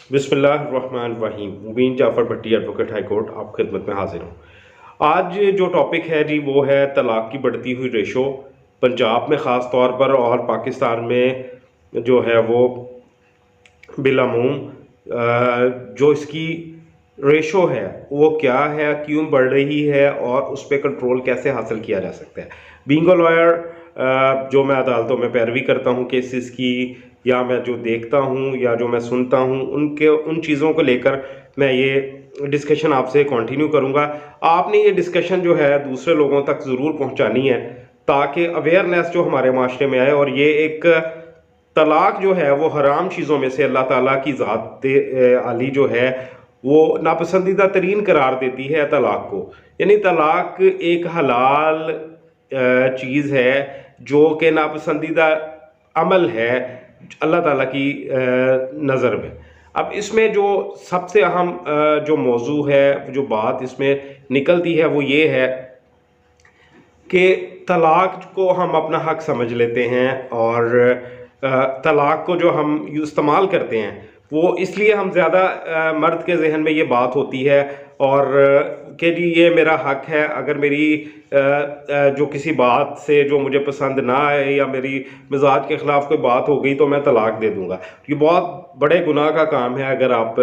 बिस्मिल्लाहिर्रहमानिर्रहीम। मुबीन जाफ़र भट्टी, advocate high court, आप खिदमत में हाजिर हूँ। आज जो टॉपिक है जी वो है तलाक की बढ़ती हुई रेशो, पंजाब में ख़ास तौर पर और पाकिस्तान में जो है वो बिलामूम जो इसकी रेशो है वो क्या है, क्यों बढ़ रही है और उस पर कंट्रोल कैसे हासिल किया जा सकता है। बीइंग अ लॉयर, जो मैं अदालतों में पैरवी करता हूँ केसेस की, या मैं जो देखता हूँ या जो मैं सुनता हूँ उन चीज़ों को लेकर मैं ये डिस्कशन आपसे कंटिन्यू करूँगा। आपने ये डिस्कशन जो है दूसरे लोगों तक ज़रूर पहुँचानी है ताकि अवेयरनेस जो हमारे माशरे में आए। और ये एक तलाक जो है वो हराम चीज़ों में से अल्लाह ताला की ज़ात आली जो है वो नापसंदीदा तरीन करार देती है तलाक को। यानी तलाक एक हलाल चीज़ है जो कि नापसंदीदा अमल है अल्लाह ताला की नज़र में। अब इसमें जो सबसे अहम जो मौजू है, जो बात इसमें निकलती है वो ये है कि तलाक को हम अपना हक समझ लेते हैं और तलाक को जो हम इस्तेमाल करते हैं वो इसलिए हम ज़्यादा मर्द के जहन में ये बात होती है और कि जी ये मेरा हक है, अगर मेरी जो किसी बात से जो मुझे पसंद ना आए या मेरी मिजाज के ख़िलाफ़ कोई बात हो गई तो मैं तलाक दे दूँगा। ये बहुत बड़े गुनाह का काम है। अगर आप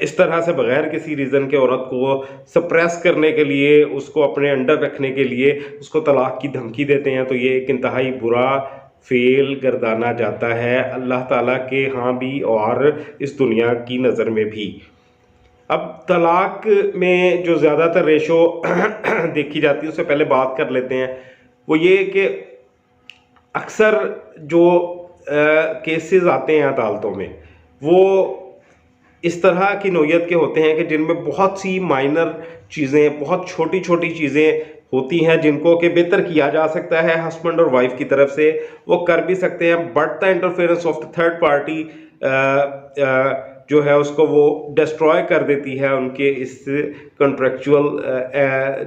इस तरह से बग़ैर किसी रीज़न के औरत को सप्रेस करने के लिए, उसको अपने अंडर रखने के लिए उसको तलाक की धमकी देते हैं तो ये एक इंतहाई बुरा फेल गर्दाना जाता है अल्लाह ताला के यहाँ भी और इस दुनिया की नज़र में भी। अब तलाक में जो ज़्यादातर रेशो देखी जाती है उससे पहले बात कर लेते हैं। वो ये कि अक्सर जो केसेस आते हैं अदालतों में वो इस तरह की नौयत के होते हैं कि जिनमें बहुत सी माइनर चीज़ें, बहुत छोटी छोटी चीज़ें होती हैं जिनको कि बेहतर किया जा सकता है हस्बैंड और वाइफ की तरफ से, वो कर भी सकते हैं, but the interference of the third party जो है उसको वो डिस्ट्रॉय कर देती है उनके इस कॉन्ट्रेक्चुअल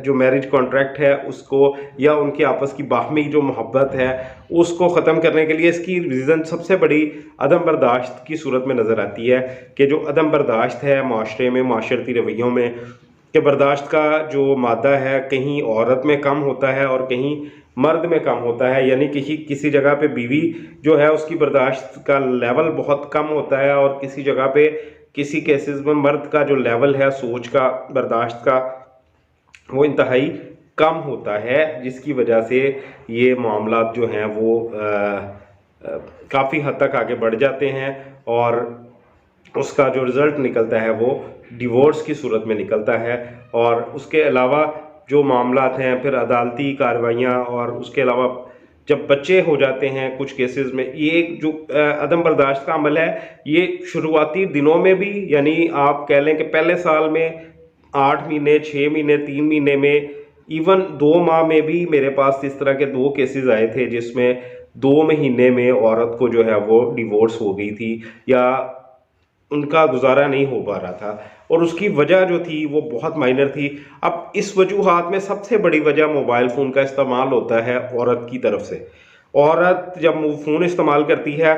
जो मैरिज कॉन्ट्रैक्ट है उसको, या उनके आपस की बाहमी जो मोहब्बत है उसको ख़त्म करने के लिए। इसकी रीज़न सबसे बड़ी अदम बर्दाश्त की सूरत में नज़र आती है कि जो अदम बर्दाश्त है माशरे में, माशरती रवैयों में, कि बर्दाश्त का जो मादा है कहीं औरत में कम होता है और कहीं मर्द में कम होता है। यानी किसी जगह पे बीवी जो है उसकी बर्दाश्त का लेवल बहुत कम होता है और किसी जगह पे किसी केसेस में मर्द का जो लेवल है सोच का, बर्दाश्त का, वो इंतहाई कम होता है, जिसकी वजह से ये मामला जो हैं वो काफ़ी हद तक आगे बढ़ जाते हैं और उसका जो रिज़ल्ट निकलता है वो डिवोर्स की सूरत में निकलता है। और उसके अलावा जो मामलात हैं फिर अदालती कार्रवाइयाँ, और उसके अलावा जब बच्चे हो जाते हैं कुछ केसेस में, ये जो अदम बर्दाश्त का अमल है ये शुरुआती दिनों में भी, यानी आप कह लें कि पहले साल में 8 महीने, 6 महीने, 3 महीने में, इवन 2 माह में भी मेरे पास इस तरह के 2 केसेस आए थे जिसमें 2 महीने में औरत को जो है वो डिवोर्स हो गई थी या उनका गुजारा नहीं हो पा रहा था और उसकी वजह जो थी वो बहुत माइनर थी। अब इस वजूहात में सबसे बड़ी वजह मोबाइल फ़ोन का इस्तेमाल होता है औरत की तरफ से। औरत जब वो फ़ोन इस्तेमाल करती है,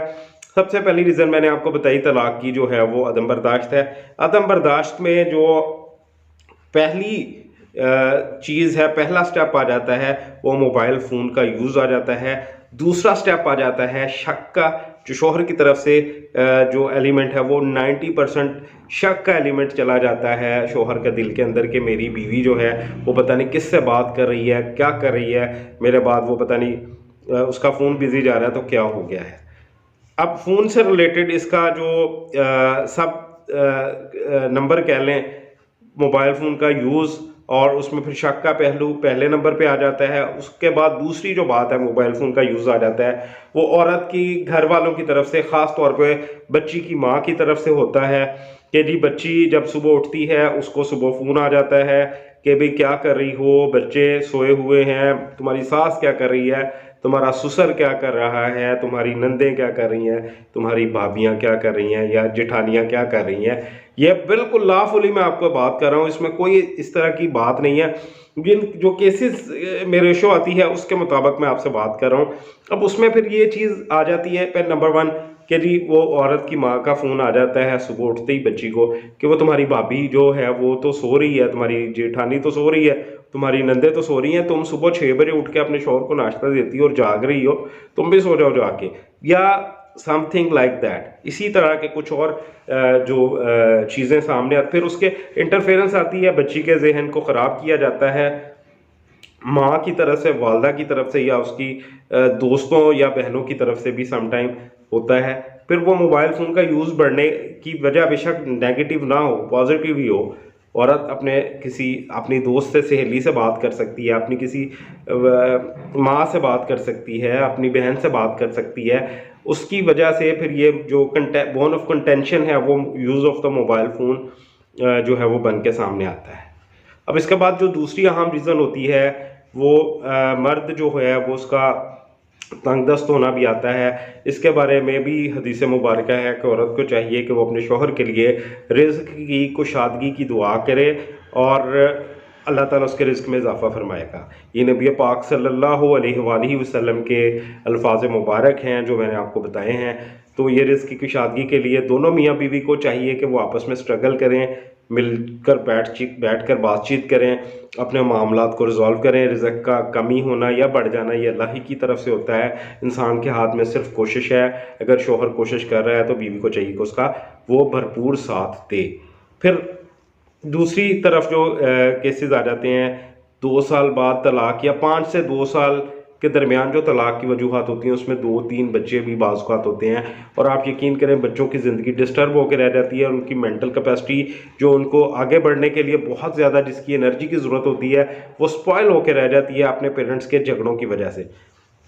सबसे पहली रीज़न मैंने आपको बताई तलाक की जो है वो अदम बर्दाश्त है। अदम बर्दाश्त में जो पहली चीज़ है, पहला स्टेप आ जाता है वो मोबाइल फ़ोन का यूज़ आ जाता है। दूसरा स्टेप आ जाता है शक का, जो शौहर की तरफ से जो एलिमेंट है वो 90% शक का एलिमेंट चला जाता है शौहर के दिल के अंदर कि मेरी बीवी जो है वो पता नहीं किससे बात कर रही है, क्या कर रही है, मेरे बाद वो पता नहीं उसका फ़ोन बिजी जा रहा है तो क्या हो गया है। अब फ़ोन से रिलेटेड इसका जो सब नंबर कह लें मोबाइल फ़ोन का यूज़, और उसमें फिर शक का पहलू पहले नंबर पे आ जाता है। उसके बाद दूसरी जो बात है मोबाइल फ़ोन का यूज़ आ जाता है वो औरत की घर वालों की तरफ से, ख़ास तौर पे बच्ची की माँ की तरफ से होता है कि जी बच्ची जब सुबह उठती है उसको सुबह फ़ोन आ जाता है कि भाई क्या कर रही हो, बच्चे सोए हुए हैं, तुम्हारी सास क्या कर रही है, तुम्हारा ससुर क्या कर रहा है, तुम्हारी नंदें क्या कर रही हैं, तुम्हारी भाभियाँ क्या कर रही हैं या जेठानियाँ क्या कर रही हैं। ये बिल्कुल लाफुली मैं आपको बात कर रहा हूँ, इसमें कोई इस तरह की बात नहीं है। जिन जो केसेस में रेशो आती है उसके मुताबिक मैं आपसे बात कर रहा हूँ। अब उसमें फिर ये चीज़ आ जाती है पे नंबर 1 कि जी वो औरत की माँ का फ़ोन आ जाता है सुबह उठते ही बच्ची को कि वो तुम्हारी भाभी जो है वो तो सो रही है, तुम्हारी जेठानी तो सो रही है, तुम्हारी नंदे तो सो रही हैं, तुम सुबह 6 बजे उठ के अपने शौहर को नाश्ता देती हो और जाग रही हो, तुम भी सो जाओ जाके, या समथिंग लाइक दैट। इसी तरह के कुछ और जो चीज़ें सामने आती, फिर उसके इंटरफेरेंस आती है, बच्ची के जहन को ख़राब किया जाता है माँ की तरफ से, वालदा की तरफ से, या उसकी दोस्तों या बहनों की तरफ से भी समटाइम होता है। फिर वो मोबाइल फ़ोन का यूज़ बढ़ने की वजह बेशक नेगेटिव ना हो, पॉजिटिव ही हो। औरत अपने किसी अपनी दोस्त से, सहेली से बात कर सकती है, अपनी किसी माँ से बात कर सकती है, अपनी बहन से बात कर सकती है। उसकी वजह से फिर ये जो बोन ऑफ कंटेंशन है वो use of the mobile phone जो है वो बन के सामने आता है। अब इसके बाद जो दूसरी अहम रीज़न होती है वो मर्द जो है वो उसका तंगदस्त होना भी आता है। इसके बारे में भी हदीस मुबारक है कि औरत को चाहिए कि वो अपने शौहर के लिए रिज़्क की कुशादगी की दुआ करे और अल्लाह ताला उसके रिज़्क में इजाफ़ा फरमाएगा। ये नबी पाक सल्लल्लाहु अलैहि वसल्लम के अल्फाज मुबारक हैं जो मैंने आपको बताए हैं। तो ये रिज़्क की कुशादगी के लिए दोनों मियाँ बीवी को चाहिए कि वो आपस में स्ट्रगल करें, मिलकर बैठकर बातचीत करें, अपने मामलात को रिज़ॉल्व करें। रिज़्क का कमी होना या बढ़ जाना ये अल्लाह ही की तरफ से होता है, इंसान के हाथ में सिर्फ कोशिश है। अगर शौहर कोशिश कर रहा है तो बीवी को चाहिए कि उसका वो भरपूर साथ दे। फिर दूसरी तरफ जो केसेस आ जाते हैं 2 साल बाद तलाक, या 5 से 2 साल के दरमियान जो तलाक की वजूहात होती हैं उसमें 2-3 बच्चे भी बाज़ होते हैं, और आप यकीन करें बच्चों की ज़िंदगी डिस्टर्ब होकर रह जाती है। उनकी मेंटल कैपेसिटी जो उनको आगे बढ़ने के लिए बहुत ज़्यादा जिसकी एनर्जी की ज़रूरत होती है वो स्पॉइल होकर रह जाती है अपने पेरेंट्स के झगड़ों की वजह से।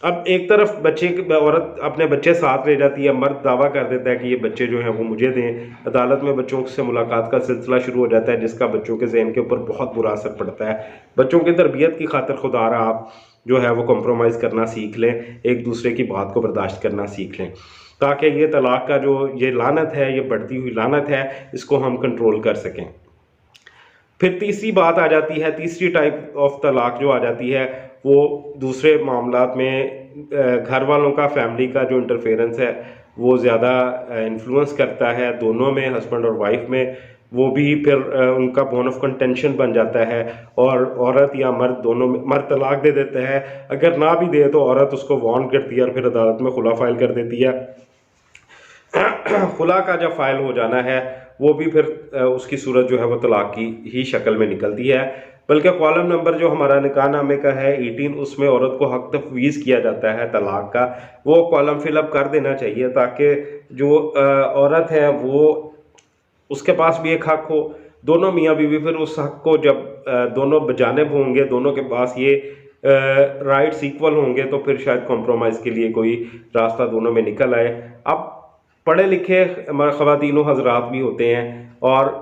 अब एक तरफ औरत अपने बच्चे साथ ले जाती है, मर्द दावा कर देता है कि ये बच्चे जो हैं वो मुझे दें, अदालत में बच्चों से मुलाकात का सिलसिला शुरू हो जाता है जिसका बच्चों के ज़हन के ऊपर बहुत बुरा असर पड़ता है। बच्चों की तरबियत की खातिर खुदारा आप जो है वो कॉम्प्रोमाइज़ करना सीख लें, एक दूसरे की बात को बर्दाश्त करना सीख लें, ताकि ये तलाक का जो ये लानत है, ये बढ़ती हुई लानत है, इसको हम कंट्रोल कर सकें। फिर तीसरी बात आ जाती है, तीसरी टाइप ऑफ तलाक जो आ जाती है वो दूसरे मामलात में घर वालों का, फैमिली का जो इंटरफेरेंस है वो ज़्यादा इन्फ्लुएंस करता है दोनों में, हस्बैंड और वाइफ में। वो भी फिर उनका बोन ऑफ कंटेंशन बन जाता है, और औरत या मर्द दोनों में, मर्द तलाक दे देता है, अगर ना भी दे तो औरत उसको वार्न करती है और फिर अदालत में खुला फाइल कर देती है। खुला का जब फाइल हो जाना है वो भी फिर उसकी सूरत जो है वो तलाक की ही शक्ल में निकलती है। बल्कि कॉलम नंबर जो हमारा निकाहनामे का है 18, उसमें औरत को हक तफवीज़ किया जाता है तलाक का, वो कॉलम फिलअप कर देना चाहिए ताकि जो औरत है वो उसके पास भी एक हक हो। दोनों मियाँ बीवी फिर उस हक को जब दोनों जानिब होंगे, दोनों के पास ये राइट्स इक्वल होंगे तो फिर शायद कॉम्प्रोमाइज़ के लिए कोई रास्ता दोनों में निकल आए। अब पढ़े लिखे ख़वातीनो हज़रात भी होते हैं, और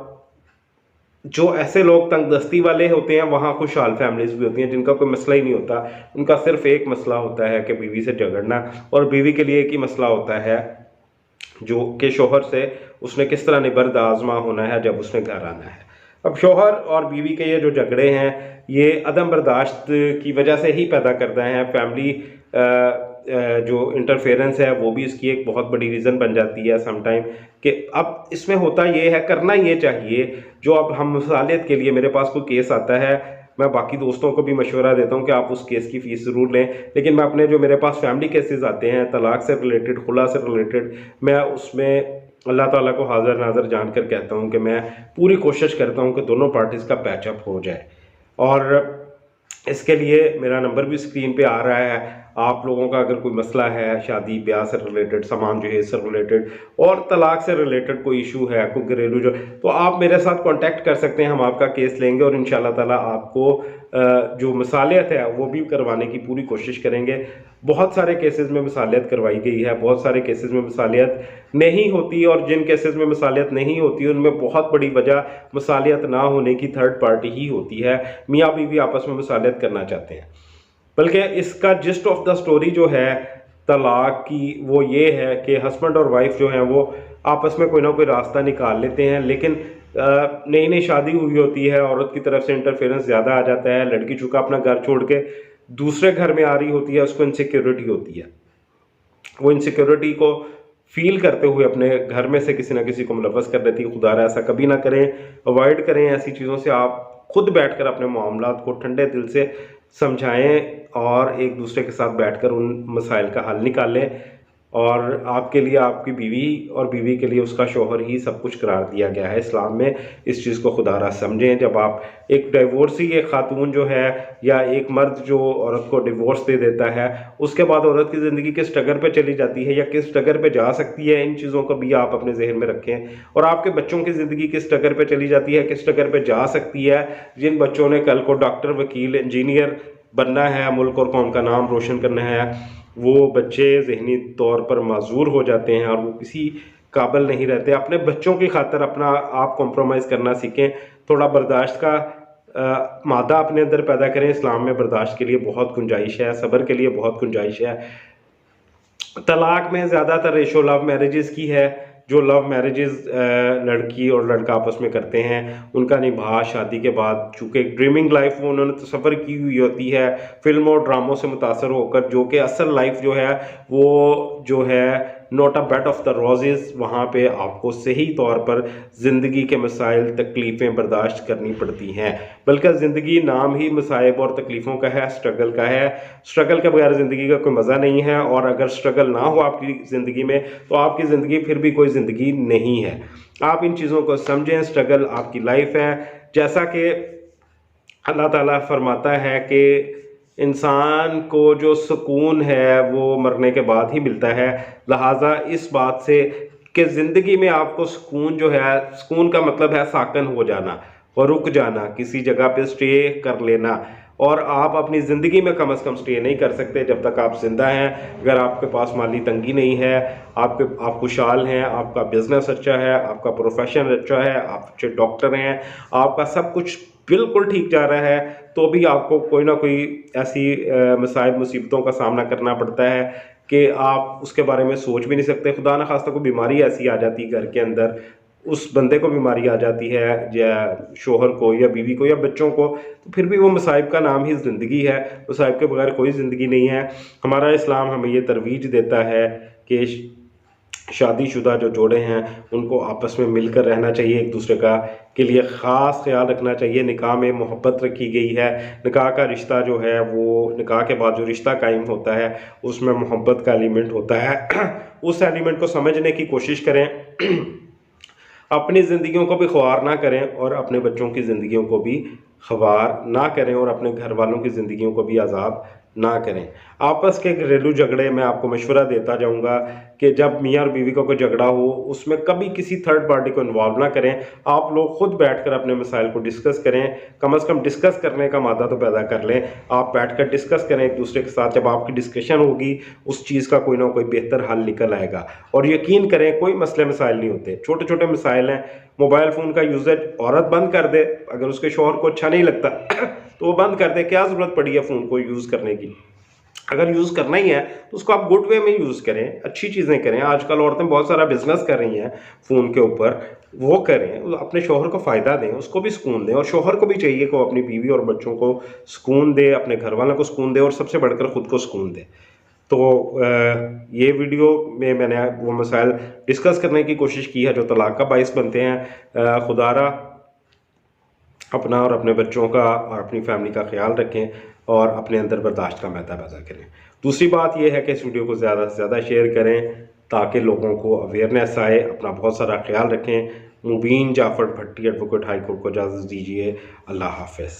जो ऐसे लोग तंगदस्ती वाले होते हैं वहाँ खुशहाल फैमिलीज़ भी होती हैं जिनका कोई मसला ही नहीं होता। उनका सिर्फ एक मसला होता है कि बीवी से झगड़ना, और बीवी के लिए एक ही मसला होता है जो कि शौहर से उसने किस तरह निबर्द आज़मा होना है जब उसने घर आना है। अब शौहर और बीवी के ये जो झगड़े हैं ये अदम बर्दाश्त की वजह से ही पैदा करते हैं। फैमिली जो इंटरफेरेंस है वो भी इसकी एक बहुत बड़ी रीज़न बन जाती है समटाइम, कि अब इसमें होता ये है, करना ये चाहिए जो अब हम मिसालियत के लिए मेरे पास कोई केस आता है, मैं बाकी दोस्तों को भी मशवरा देता हूँ कि आप उस केस की फ़ीस ज़रूर लें, लेकिन मैं अपने जो मेरे पास फैमिली केसेस आते हैं तलाक से रिलेटेड, खुला से रिलेटेड, मैं उसमें अल्लाह ताला को हाज़िर नाज़र जानकर कहता हूँ कि मैं पूरी कोशिश करता हूँ कि दोनों पार्टीज़ का पैचअप हो जाए। और इसके लिए मेरा नंबर भी स्क्रीन पे आ रहा है। आप लोगों का अगर कोई मसला है शादी ब्याह से रिलेटेड, सामान जहेज़ से रिलेटेड और तलाक से रिलेटेड कोई इशू है, कोई घरेलू जो, तो आप मेरे साथ कांटेक्ट कर सकते हैं, हम आपका केस लेंगे और इंशाल्लाह ताला आपको जो मिसालियत है वो भी करवाने की पूरी कोशिश करेंगे। बहुत सारे केसेस में मिसालियत करवाई गई है, बहुत सारे केसेस में मिसालियत नहीं होती, और जिन केसेस में मिसालियत नहीं होती उनमें बहुत बड़ी वजह मिसालियत ना होने की थर्ड पार्टी ही होती है। मियाँ बीवी आपस में मिसालियत करना चाहते हैं। बल्कि इसका जिस्ट ऑफ द स्टोरी जो है तलाक की वो ये है कि हस्बैंड और वाइफ जो हैं वो आपस में कोई ना कोई रास्ता निकाल लेते हैं, लेकिन नई नई शादी हुई होती है, औरत की तरफ से इंटरफेरेंस ज़्यादा आ जाता है, लड़की चूँकि अपना घर छोड़ के दूसरे घर में आ रही होती है, उसको इनसिक्योरिटी होती है, वो इनसिक्योरिटी को फील करते हुए अपने घर में से किसी ना किसी को मुलव्वस कर देती है। खुदा ऐसा कभी ना करें, अवॉइड करें ऐसी चीज़ों से। आप खुद बैठकर अपने मामलात को ठंडे दिल से समझाएं और एक दूसरे के साथ बैठकर उन मसाइल का हल निकालें। और आपके लिए आपकी बीवी और बीवी के लिए उसका शौहर ही सब कुछ करार दिया गया है इस्लाम में। इस चीज़ को खुदारा समझें। जब आप एक डाइवोर्सी एक खातून जो है या एक मर्द जो औरत को डिवोर्स दे देता है, उसके बाद औरत की ज़िंदगी किस डगर पे चली जाती है या किस डगर पे जा सकती है, इन चीज़ों को भी आप अपने जहन में रखें। और आपके बच्चों की ज़िंदगी किस डगर पे चली जाती है, किस डगर पे जा सकती है। जिन बच्चों ने कल को डॉक्टर, वकील, इंजीनियर बनना है, मुल्क और कौम का नाम रोशन करना है, वो बच्चे ज़हनी तौर पर माजूर हो जाते हैं और वो किसी काबिल नहीं रहते। अपने बच्चों की खातिर अपना आप कॉम्प्रोमाइज़ करना सीखें। थोड़ा बर्दाश्त का मादा अपने अंदर पैदा करें। इस्लाम में बर्दाश्त के लिए बहुत गुंजाइश है, सब्र के लिए बहुत गुंजाइश है। तलाक में ज़्यादातर रेशो लव मैरिजेस की है। जो लव मैरिजेस लड़की और लड़का आपस में करते हैं, उनका निभाह शादी के बाद चूँकि एक ड्रीमिंग लाइफ वो उन्होंने तसव्वुर की हुई होती है फिल्मों और ड्रामों से मुतासर होकर, जो कि असल लाइफ जो है वो जो है not a bed of the roses. वहाँ पे आपको सही तौर पर ज़िंदगी के मसाइल, तकलीफ़ें बर्दाश्त करनी पड़ती हैं। बल्कि ज़िंदगी नाम ही मसाइब और तकलीफ़ों का है, स्ट्रगल का है। स्ट्रगल के बगैर ज़िंदगी का कोई मज़ा नहीं है। और अगर स्ट्रगल ना हो आपकी ज़िंदगी में, तो आपकी ज़िंदगी फिर भी कोई ज़िंदगी नहीं है। आप इन चीज़ों को समझें। स्ट्रगल आपकी लाइफ है। जैसा कि अल्लाह ताला फरमाता है कि इंसान को जो सुकून है वो मरने के बाद ही मिलता है। लिहाजा इस बात से कि ज़िंदगी में आपको सुकून जो है, सुकून का मतलब है साकन हो जाना और रुक जाना, किसी जगह पे स्टे कर लेना। और आप अपनी ज़िंदगी में कम से कम स्टे नहीं कर सकते जब तक आप ज़िंदा हैं। अगर आपके पास माली तंगी नहीं है, आप खुशहाल हैं, आपका बिज़नेस अच्छा है, आपका प्रोफेशन अच्छा है, आप अच्छे डॉक्टर हैं, आपका सब कुछ बिल्कुल ठीक जा रहा है, तो भी आपको कोई ना कोई ऐसी मसाइब मुसीबतों का सामना करना पड़ता है कि आप उसके बारे में सोच भी नहीं सकते। खुदा न खास्ता कोई बीमारी ऐसी आ जाती है घर के अंदर, उस बंदे को बीमारी आ जाती है या शोहर को या बीवी को या बच्चों को, तो फिर भी वो मसाइब का नाम ही ज़िंदगी है। मसाइब के बगैर कोई ज़िंदगी नहीं है। हमारा इस्लाम हमें ये तरवीज देता है कि शादीशुदा जो जोड़े हैं उनको आपस में मिलकर रहना चाहिए, एक दूसरे का के लिए ख़ास ख्याल रखना चाहिए। निकाह में मोहब्बत रखी गई है। निकाह का रिश्ता जो है वो, निकाह के बाद जो रिश्ता कायम होता है उसमें मोहब्बत का एलिमेंट होता है। उस एलिमेंट को समझने की कोशिश करें। अपनी ज़िंदगियों को भी ख्वार ना करें और अपने बच्चों की ज़िंदगियों को भी ख्वार ना करें और अपने घर वालों की ज़िंदगियों को भी अज़ाब ना करें। आपस के घरेलू झगड़े मैं आपको मशवरा देता जाऊंगा कि जब मियाँ और बीवी का कोई झगड़ा हो, उसमें कभी किसी थर्ड पार्टी को इन्वॉल्व ना करें। आप लोग खुद बैठकर अपने मसाइल को डिस्कस करें। कम से कम डिस्कस करने का मादा तो पैदा कर लें। आप बैठकर डिस्कस करें एक दूसरे के साथ। जब आपकी डिस्कशन होगी, उस चीज़ का कोई ना कोई बेहतर हल निकल आएगा। और यकीन करें, कोई मसले मसाइल नहीं होते, छोटे छोटे मसाइल हैं। मोबाइल फ़ोन का यूजेज औरत बंद कर दे, अगर उसके शौहर को अच्छा नहीं लगता तो वो बंद कर दे। क्या ज़रूरत पड़ी है फ़ोन को यूज़ करने की? अगर यूज़ करना ही है तो उसको आप गुड वे में यूज़ करें, अच्छी चीज़ें करें। आजकल औरतें बहुत सारा बिजनेस कर रही हैं फ़ोन के ऊपर, वो करें, अपने शौहर को फ़ायदा दें, उसको भी सुकून दें। और शौहर को भी चाहिए कि वो अपनी बीवी और बच्चों को सुकून दे, अपने घर वालों को सुकून दे और सबसे बढ़कर ख़ुद को सुकून दे। तो ये वीडियो में मैंने वो मसाइल डिस्कस करने की कोशिश की है जो तलाक का बाइस बनते हैं। खुदारा अपना और अपने बच्चों का और अपनी फैमिली का ख्याल रखें और अपने अंदर बर्दाश्त का मैदा पैदा करें। दूसरी बात यह है कि इस वीडियो को ज़्यादा से ज़्यादा शेयर करें ताकि लोगों को अवेयरनेस आए। अपना बहुत सारा ख्याल रखें। मुबीन जाफ़र भट्टी, एडवोकेट, हाई कोर्ट को इजाज़त दीजिए। अल्लाह हाफ़िज़।